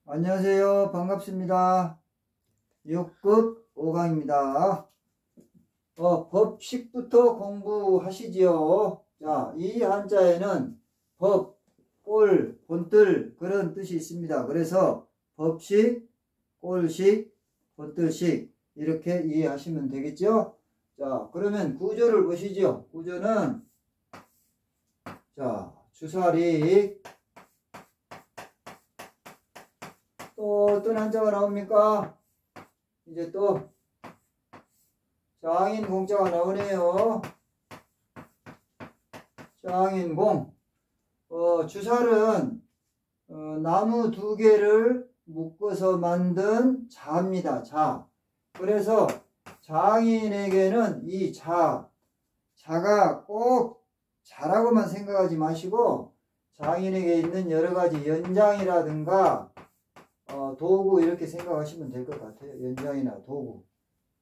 안녕하세요. 반갑습니다. 6급 5강입니다. 법식부터 공부하시지요. 자, 이 한자에는 법, 꼴, 본뜰 그런 뜻이 있습니다. 그래서 법식, 꼴식, 본뜰식 이렇게 이해하시면 되겠죠. 자, 그러면 구조를 보시죠. 구조는 자, 주사리 또 어떤 한자가 나옵니까? 이제 또 장인 공자가 나오네요. 장인공. 주살은 나무 두 개를 묶어서 만든 자입니다. 자. 그래서 장인에게는 이 자가 꼭 자라고만 생각하지 마시고 장인에게 있는 여러 가지 연장이라든가 도구 이렇게 생각하시면 될 것 같아요. 연장이나 도구.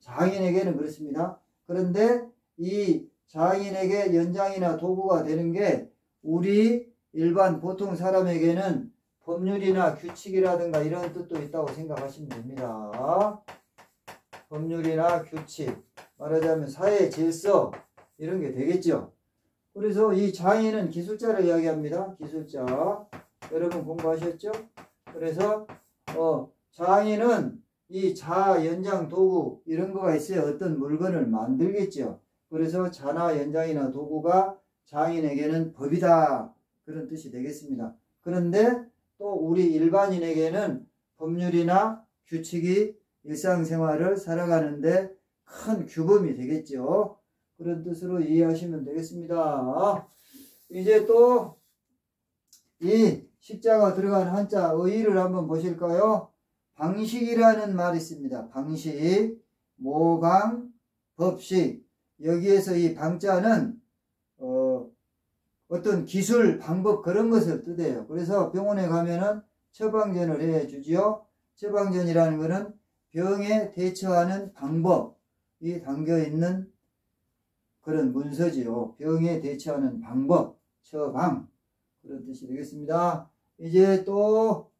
장인에게는 그렇습니다. 그런데 이 장인에게 연장이나 도구가 되는 게 우리 일반 보통 사람에게는 법률이나 규칙이라든가 이런 뜻도 있다고 생각하시면 됩니다. 법률이나 규칙, 말하자면 사회 질서 이런 게 되겠죠. 그래서 이 장인은 기술자를 이야기합니다. 기술자. 여러분 공부하셨죠? 그래서 장인은 이 연장 도구 이런 거가 있어야 어떤 물건을 만들겠죠. 그래서 자나 연장이나 도구가 장인에게는 법이다 그런 뜻이 되겠습니다. 그런데 또 우리 일반인에게는 법률이나 규칙이 일상생활을 살아가는데 큰 규범이 되겠죠. 그런 뜻으로 이해하시면 되겠습니다. 이제 또 이 십자가 들어간 한자 의의를 한번 보실까요? 방식이라는 말이 있습니다. 방식, 모방, 법식. 여기에서 이 방자는 어떤 기술, 방법 그런 것을 뜻해요. 그래서 병원에 가면은 처방전을 해 주지요. 처방전이라는 것은 병에 대처하는 방법이 담겨 있는 그런 문서지요. 병에 대처하는 방법, 처방 그런 뜻이 되겠습니다. 이제 또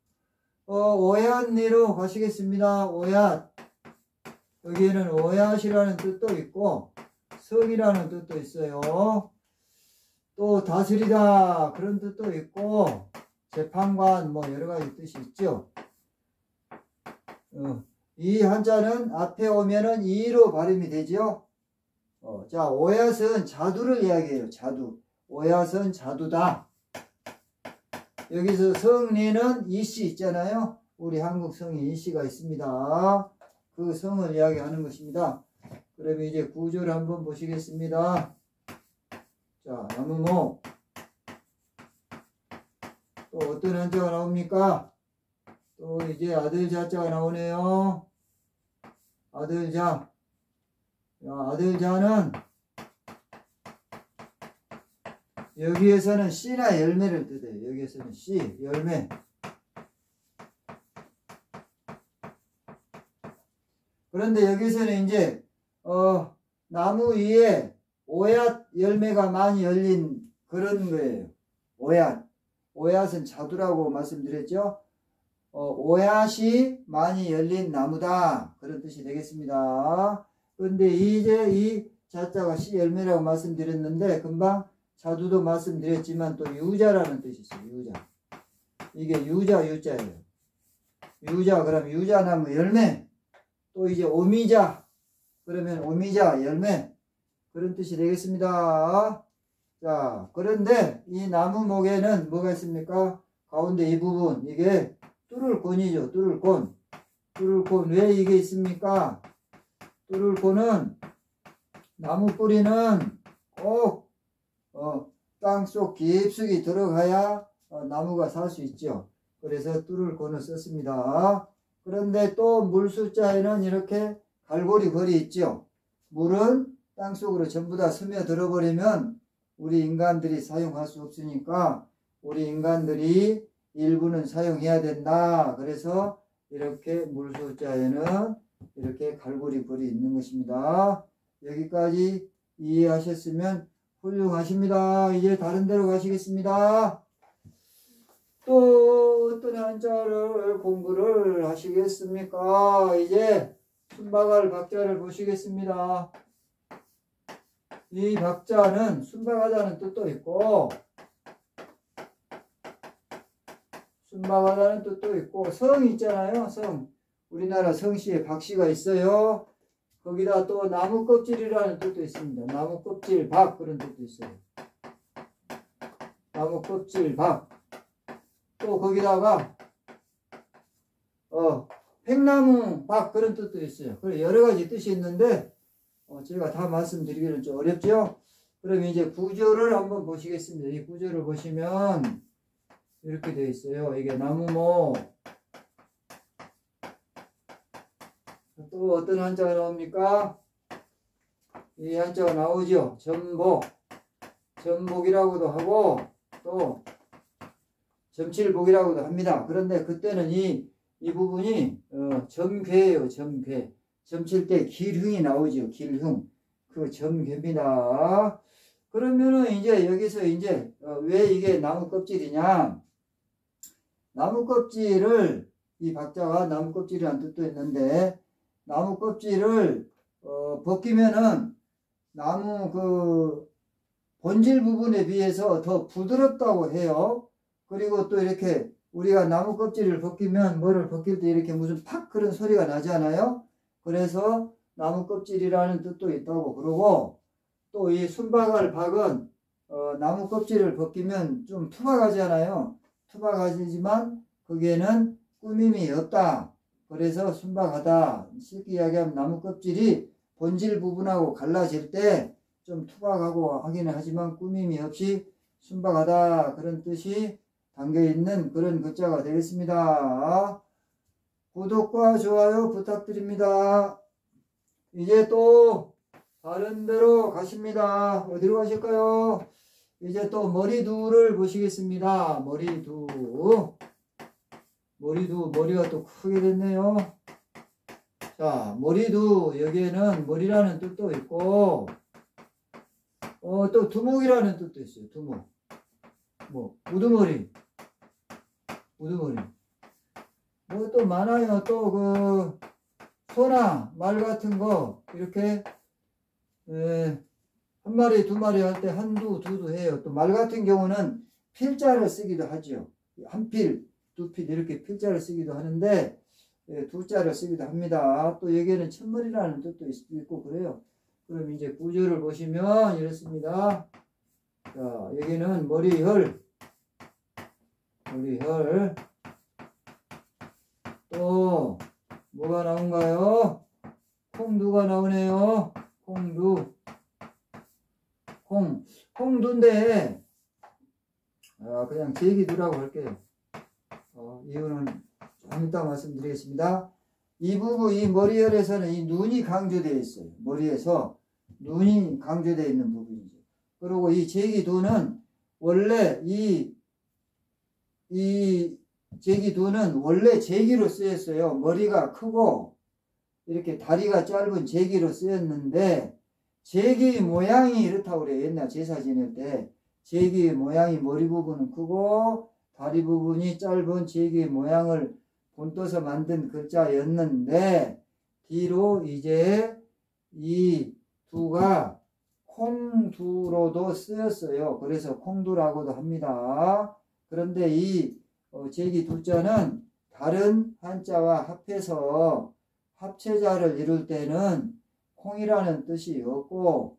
오얏리로 가시겠습니다. 오얏. 여기에는 오얏이라는 뜻도 있고 성이라는 뜻도 있어요. 또 다스리다 그런 뜻도 있고 재판관 뭐 여러가지 뜻이 있죠. 이 한자는 앞에 오면은 이로 발음이 되죠. 자, 오얏은 자두를 이야기해요. 자두. 오얏은 자두다. 여기서 성리는 이씨 있잖아요. 우리 한국 성이 이씨가 있습니다. 그 성을 이야기하는 것입니다. 그러면 이제 구조를 한번 보시겠습니다. 자, 나무목. 또 어떤 한자가 나옵니까? 또 이제 아들자자가 나오네요. 아들자. 아들자는 여기에서는 씨나 열매를 뜻해요. 여기에서는 씨, 열매. 그런데 여기서는 이제 나무 위에 오얏 열매가 많이 열린 그런 거예요. 오얏. 오얏은 자두라고 말씀드렸죠. 오얏이 많이 열린 나무다. 그런 뜻이 되겠습니다. 그런데 이제 이 자자가 씨 열매라고 말씀드렸는데 금방 자두도 말씀드렸지만 또 유자라는 뜻이 있어요. 유자. 이게 유자 유자예요. 유자 그럼 유자나무 열매. 또 이제 오미자 그러면 오미자 열매 그런 뜻이 되겠습니다. 자, 그런데 이 나무목에는 뭐가 있습니까? 가운데 이 부분 이게 뚫을곤이죠. 뚫을곤. 뚫을곤 왜 이게 있습니까? 뚫을곤은 나무 뿌리는 꼭 땅속 깊숙이 들어가야 나무가 살 수 있죠. 그래서 뚫을곤을 썼습니다. 그런데 또 물술자에는 이렇게 갈고리 벌이 있죠. 물은 땅속으로 전부 다 스며들어 버리면 우리 인간들이 사용할 수 없으니까 우리 인간들이 일부는 사용해야 된다. 그래서 이렇게 물술자에는 이렇게 갈고리 벌이 있는 것입니다. 여기까지 이해하셨으면 훌륭하십니다. 이제 다른 데로 가시겠습니다. 또 어떤 한자를 공부를 하시겠습니까? 이제 순박할 박자를 보시겠습니다. 이 박자는 순박하다는 뜻도 있고 순박하다는 뜻도 있고 성 있잖아요. 성. 우리나라 성씨에 박씨가 있어요. 거기다 또 나무 껍질이라는 뜻도 있습니다. 나무 껍질 박 그런 뜻도 있어요. 나무 껍질 박. 또 거기다가 팽나무 박 그런 뜻도 있어요. 그래 여러 가지 뜻이 있는데 제가 다 말씀드리기는 좀 어렵죠. 그럼 이제 구조를 한번 보시겠습니다. 이 구조를 보시면 이렇게 되어 있어요. 이게 나무모. 또 어떤 한자가 나옵니까? 이 한자가 나오죠. 전복. 전복이라고도 하고 또 점칠복이라고도 합니다. 그런데 그때는 이 부분이 점괘예요. 점괘. 점칠 때 길흉이 나오죠. 길흉. 그 점괘입니다. 그러면은 이제 여기서 이제 왜 이게 나무 껍질이냐? 나무 껍질을 이 박자가 나무 껍질이라는 뜻도 있는데 나무 껍질을 벗기면은 나무 그 본질 부분에 비해서 더 부드럽다고 해요. 그리고 또 이렇게 우리가 나무 껍질을 벗기면 뭐를 벗길 때 이렇게 무슨 팍 그런 소리가 나지 않아요? 그래서 나무 껍질이라는 뜻도 있다고 그러고 또 이 순박할 박은 나무 껍질을 벗기면 좀 투박하잖아요. 투박하지만 거기에는 꾸밈이 없다. 그래서 순박하다. 쉽게 이야기하면 나무 껍질이 본질 부분하고 갈라질 때 좀 투박하고 하기는 하지만 꾸밈이 없이 순박하다. 그런 뜻이 담겨있는 그런 글자가 되겠습니다. 구독과 좋아요 부탁드립니다. 이제 또 다른 데로 가십니다. 어디로 가실까요? 이제 또 머리두를 보시겠습니다. 머리두. 머리가 또 크게 됐네요. 자, 머리두. 여기에는 머리라는 뜻도 있고 또 두목이라는 뜻도 있어요. 두목. 뭐 우두머리. 뭐 또 많아요. 또 그 소나 말 같은 거 이렇게 한 마리 두 마리 할 때 한두 두두 해요. 또 말 같은 경우는 필자를 쓰기도 하죠. 한 필, 두 필 이렇게 필자를 쓰기도 하는데 두 자를 쓰기도 합니다. 또 여기에는 첫머리라는 뜻도 있고 그래요. 그럼 이제 구조를 보시면 이렇습니다. 자, 여기는 머리혈. 또 뭐가 나온가요? 콩두가 나오네요. 콩두인데 그냥 제기두라고 할게요. 이유는 좀 이따 말씀드리겠습니다. 이 부분, 이 머리열에서는 이 눈이 강조되어 있어요. 머리에서 눈이 강조되어 있는 부분이죠. 그리고 이 제기두는 원래 이 제기두는 원래 제기로 쓰였어요. 머리가 크고 이렇게 다리가 짧은 제기로 쓰였는데 제기 모양이 이렇다고 그래요. 옛날 제사 지낼 때 제기 모양이 머리 부분은 크고 다리 부분이 짧은 제기 모양을 본떠서 만든 글자였는데 뒤로 이제 이 두가 콩두로도 쓰였어요. 그래서 콩두라고도 합니다. 그런데 이 제기 두자는 다른 한자와 합해서 합체자를 이룰 때는 콩이라는 뜻이 없고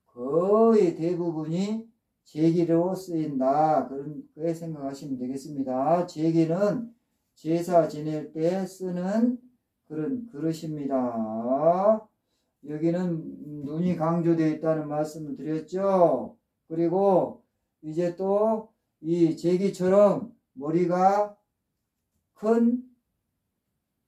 거의 대부분이 제기로 쓰인다. 그렇게 생각하시면 되겠습니다. 제기는 제사 지낼 때 쓰는 그런 그릇입니다. 여기는 눈이 강조되어 있다는 말씀을 드렸죠. 그리고 이제 또 이 제기처럼 머리가 큰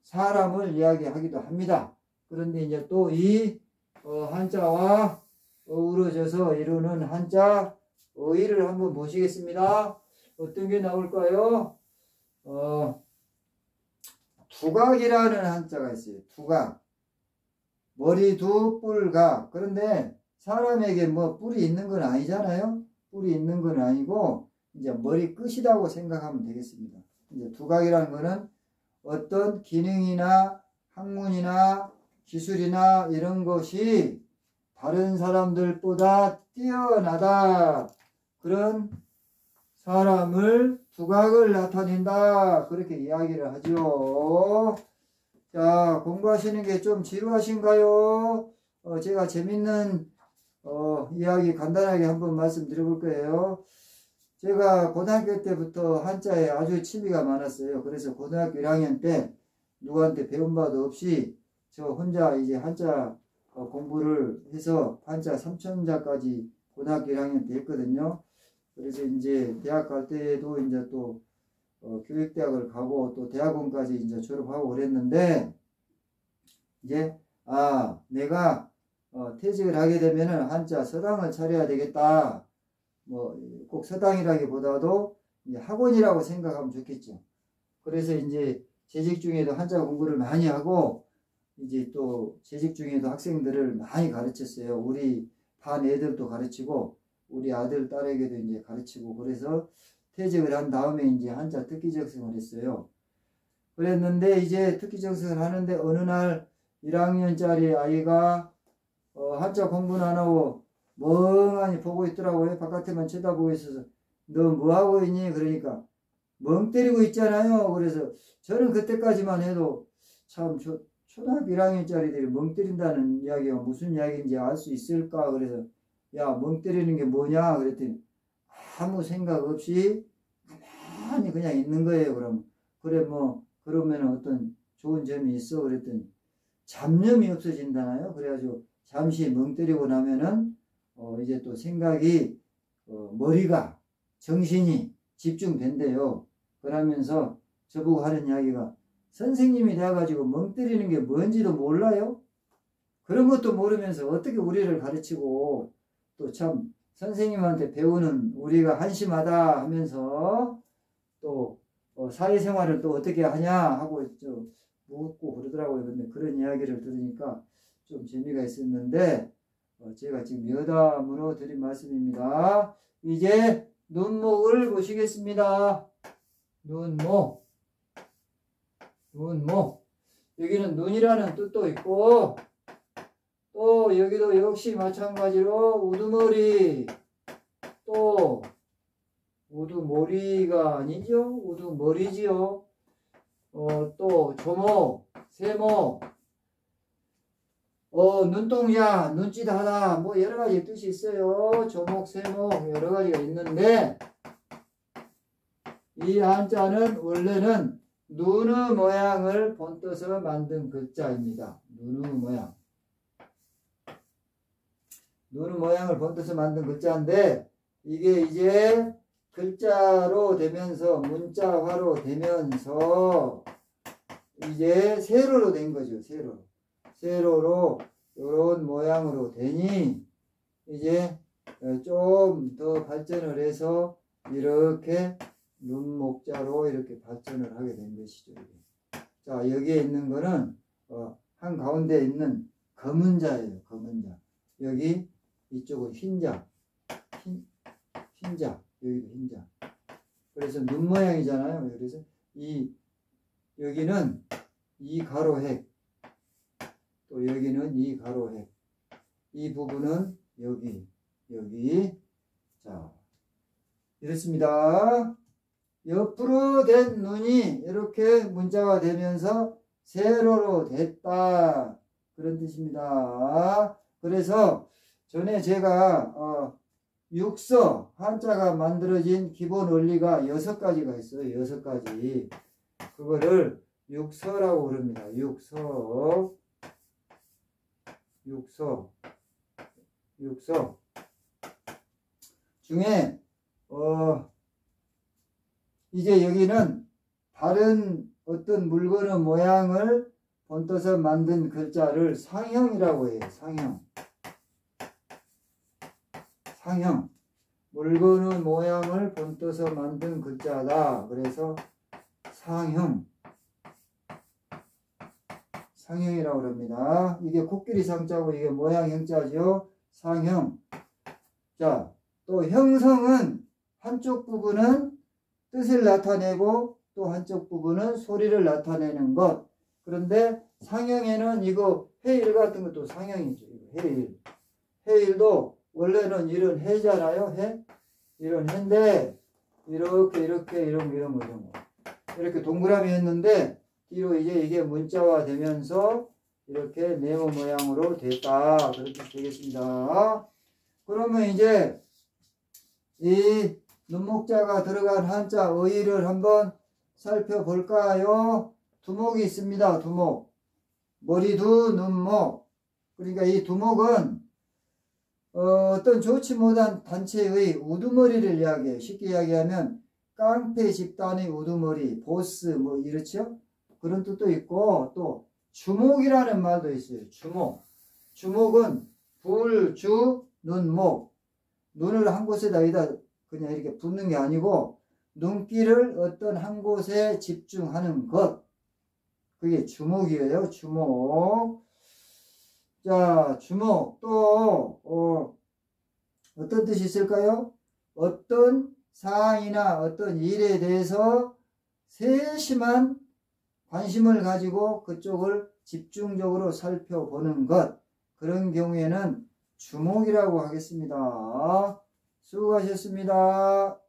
사람을 이야기하기도 합니다. 그런데 이제 또 이 한자와 어우러져서 이루는 한자 어휘를 한번 보시겠습니다. 어떤 게 나올까요? 두각이라는 한자가 있어요. 두각. 머리두 뿔각. 그런데 사람에게 뭐 뿔이 있는 건 아니잖아요. 뿔이 있는 건 아니고 이제 머리 끝이라고 생각하면 되겠습니다. 이제 두각이라는 거는 어떤 기능이나 학문이나 기술이나 이런 것이 다른 사람들보다 뛰어나다. 그런 사람을 두각을 나타낸다. 그렇게 이야기를 하죠. 자, 공부하시는 게 좀 지루하신가요? 제가 재밌는 이야기 간단하게 한번 말씀드려볼 거예요. 제가 고등학교 때부터 한자에 아주 취미가 많았어요. 그래서 고등학교 1학년 때 누구한테 배운 바도 없이 저 혼자 이제 한자 공부를 해서 한자 3천자까지 고등학교 1학년 때 했거든요. 그래서 이제 대학 갈 때도 이제 또 교육대학을 가고 또 대학원까지 이제 졸업하고 그랬는데, 이제 내가 퇴직을 하게 되면은 한자 서당을 차려야 되겠다. 뭐 꼭 서당이라기보다도 이제 학원이라고 생각하면 좋겠죠. 그래서 이제 재직 중에도 한자 공부를 많이 하고, 이제 또 재직 중에도 학생들을 많이 가르쳤어요. 우리 반 애들도 가르치고 우리 아들 딸에게도 이제 가르치고, 그래서 퇴직을 한 다음에 이제 한자 특기 적성을 했어요. 그랬는데 이제 특기 적성을 하는데 어느 날 1학년짜리 아이가 한자 공부는 안 하고 멍하니 보고 있더라고요. 바깥에만 쳐다보고 있어서 너 뭐하고 있니? 그러니까 멍 때리고 있잖아요. 그래서 저는 그때까지만 해도 참 초등학교 1학년짜리들이 멍 때린다는 이야기가 무슨 이야기인지 알 수 있을까? 그래서 야, 멍 때리는 게 뭐냐? 그랬더니 아무 생각 없이 가만히 그냥 있는 거예요. 그럼 그래 뭐 그러면 어떤 좋은 점이 있어? 그랬더니 잡념이 없어진다나요? 그래가지고 잠시 멍 때리고 나면은 이제 또 생각이 머리가 정신이 집중된대요. 그러면서 저보고 하는 이야기가 선생님이 돼가지고 멍 때리는 게 뭔지도 몰라요? 그런 것도 모르면서 어떻게 우리를 가르치고 또 참 선생님한테 배우는 우리가 한심하다 하면서 또 사회생활을 또 어떻게 하냐 하고 묻고 그러더라고요. 근데 그런 이야기를 들으니까 좀 재미가 있었는데 제가 지금 여담으로 드린 말씀입니다. 이제 눈목을 보시겠습니다. 눈목. 여기는 눈이라는 뜻도 있고, 또 여기도 역시 마찬가지로 우두머리, 또 우두머리가 아니죠. 우두머리지요. 또 조목, 세목, 눈동자, 눈짓 하나, 뭐 여러 가지 뜻이 있어요. 조목, 세목 여러 가지가 있는데, 이 한자는 원래는 눈의 모양을 본떠서 만든 글자입니다. 눈의 모양. 눈의 모양을 본떠서 만든 글자인데, 이게 이제 글자로 되면서 문자화로 되면서 이제 세로로 된 거죠. 세로로 이런 모양으로 되니 이제 좀 더 발전을 해서 이렇게 눈목자로 이렇게 발전을 하게 된 것이죠. 자, 여기에 있는 거는 한 가운데 있는 검은 자예요. 검은 자. 여기 이쪽은 흰자. 흰자. 여기도 흰자. 그래서 눈 모양이잖아요. 그래서 여기는 이 가로획, 또 여기는 이 가로획, 이 부분은 여기. 자, 이렇습니다. 옆으로 된 눈이 이렇게 문자가 되면서 세로로 됐다. 그런 뜻입니다. 그래서 전에 제가 육서, 한자가 만들어진 기본 원리가 6가지가 있어요. 6가지. 그거를 육서라고 그럽니다. 육서. 중에 이제 여기는 다른 어떤 물건의 모양을 본떠서 만든 글자를 상형이라고 해요. 상형. 물건의 모양을 본떠서 만든 글자다. 그래서 상형이라고 합니다. 이게 코끼리 상자고 이게 모양 형자죠. 상형. 자, 또 형성은 한쪽 부분은 뜻을 나타내고 또 한쪽 부분은 소리를 나타내는 것. 그런데 상형에는 이거 해일 같은 것도 상형이죠. 해일. 해일도 원래는 이런 해잖아요. 해. 이런 해인데 이렇게 이런 거. 이렇게 동그라미 했는데 뒤로 이제 이게 문자화 되면서 이렇게 네모 모양으로 됐다. 그렇게 되겠습니다. 그러면 이제 이 눈목자가 들어간 한자 의의를 한번 살펴볼까요? 두목이 있습니다. 두목. 머리두, 눈목. 그러니까 이 두목은 어떤 좋지 못한 단체의 우두머리를 이야기해요. 쉽게 이야기하면 깡패 집단의 우두머리, 보스 뭐 이렇죠? 그런 뜻도 있고 또 주목이라는 말도 있어요. 주목. 주목은 불, 주, 눈, 목. 눈을 한 곳에다 그냥 이렇게 붓는 게 아니고 눈길을 어떤 한 곳에 집중하는 것. 그게 주목이에요. 주목. 자, 주목. 또 어떤 뜻이 있을까요? 어떤 사항이나 어떤 일에 대해서 세심한 관심을 가지고 그쪽을 집중적으로 살펴보는 것. 그런 경우에는 주목이라고 하겠습니다. 수고하셨습니다.